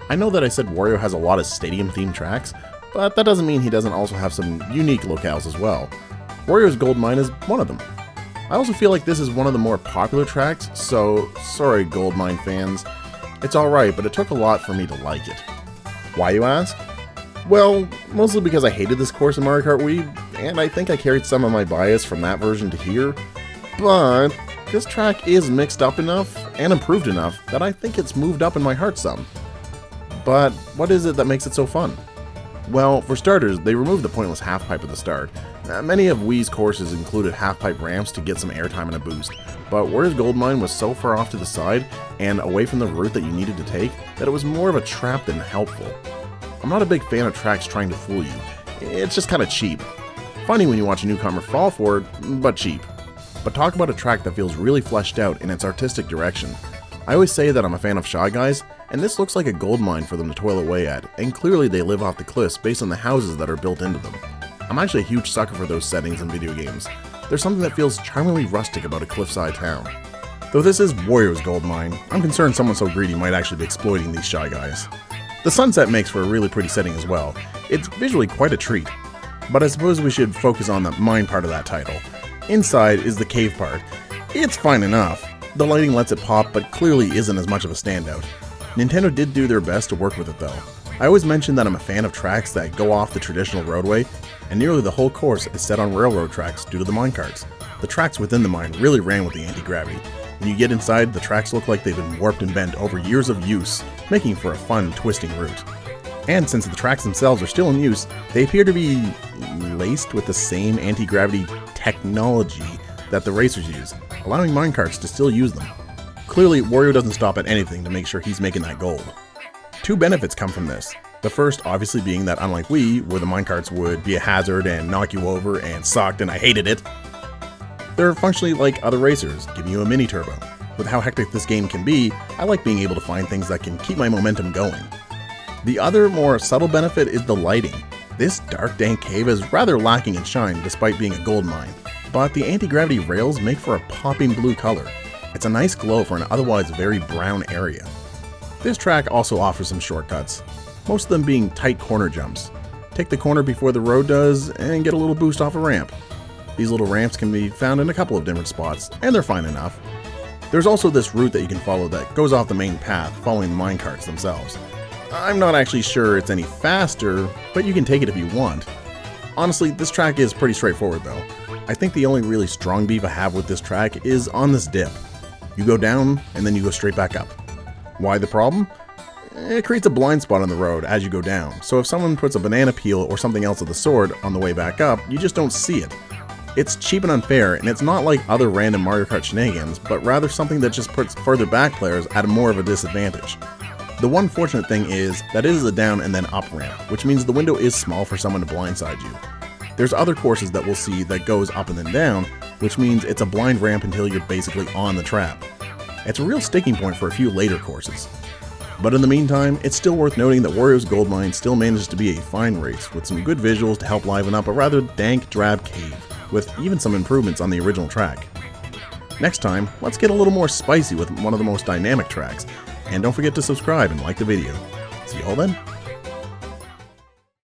I know that I said Wario has a lot of stadium-themed tracks, but that doesn't mean he doesn't also have some unique locales as well. Wario's Gold Mine is one of them. I also feel like this is one of the more popular tracks, so sorry Gold Mine fans. It's alright, but it took a lot for me to like it. Why, you ask? Well, mostly because I hated this course in Mario Kart Wii, and I think I carried some of my bias from that version to here, but this track is mixed up enough and improved enough that I think it's moved up in my heart some. But what is it that makes it so fun? Well, for starters, they removed the pointless half-pipe at the start. Many of Wii's courses included half-pipe ramps to get some airtime and a boost, but Wario's Gold Mine was so far off to the side and away from the route that you needed to take that it was more of a trap than helpful. I'm not a big fan of tracks trying to fool you. It's just kinda cheap. Funny when you watch a newcomer fall for it, but cheap. But talk about a track that feels really fleshed out in its artistic direction. I always say that I'm a fan of Shy Guys, and this looks like a gold mine for them to toil away at, and clearly they live off the cliffs based on the houses that are built into them. I'm actually a huge sucker for those settings in video games. There's something that feels charmingly rustic about a cliffside town. Though this is Wario's Gold Mine, I'm concerned someone so greedy might actually be exploiting these Shy Guys. The sunset makes for a really pretty setting as well. It's visually quite a treat. But I suppose we should focus on the mine part of that title. Inside is the cave part. It's fine enough. The lighting lets it pop, but clearly isn't as much of a standout. Nintendo did do their best to work with it though. I always mention that I'm a fan of tracks that go off the traditional roadway, and nearly the whole course is set on railroad tracks due to the minecarts. The tracks within the mine really ran with the anti-gravity. When you get inside, the tracks look like they've been warped and bent over years of use, making for a fun, twisting route. And since the tracks themselves are still in use, they appear to be laced with the same anti-gravity technology that the racers use, allowing minecarts to still use them. Clearly, Wario doesn't stop at anything to make sure he's making that gold. Two benefits come from this. The first obviously being that unlike Wii, where the minecarts would be a hazard and knock you over and sucked and I hated it, they're functionally like other racers, giving you a mini turbo. With how hectic this game can be, I like being able to find things that can keep my momentum going. The other, more subtle benefit is the lighting. This dark, dank cave is rather lacking in shine despite being a gold mine, but the anti-gravity rails make for a popping blue color. It's a nice glow for an otherwise very brown area. This track also offers some shortcuts, most of them being tight corner jumps. Take the corner before the road does and get a little boost off a ramp. These little ramps can be found in a couple of different spots, and they're fine enough. There's also this route that you can follow that goes off the main path, following the minecarts themselves. I'm not actually sure it's any faster, but you can take it if you want. Honestly, this track is pretty straightforward though. I think the only really strong beef I have with this track is on this dip. You go down, and then you go straight back up. Why the problem? It creates a blind spot on the road as you go down, so if someone puts a banana peel or something else of the sort on the way back up, you just don't see it. It's cheap and unfair, and it's not like other random Mario Kart shenanigans, but rather something that just puts further back players at more of a disadvantage. The one fortunate thing is that it is a down and then up ramp, which means the window is small for someone to blindside you. There's other courses that we'll see that goes up and then down, which means it's a blind ramp until you're basically on the trap. It's a real sticking point for a few later courses. But in the meantime, it's still worth noting that Wario's Gold Mine still manages to be a fine race, with some good visuals to help liven up a rather dank, drab cave, with even some improvements on the original track. Next time, let's get a little more spicy with one of the most dynamic tracks, and don't forget to subscribe and like the video. See you all then.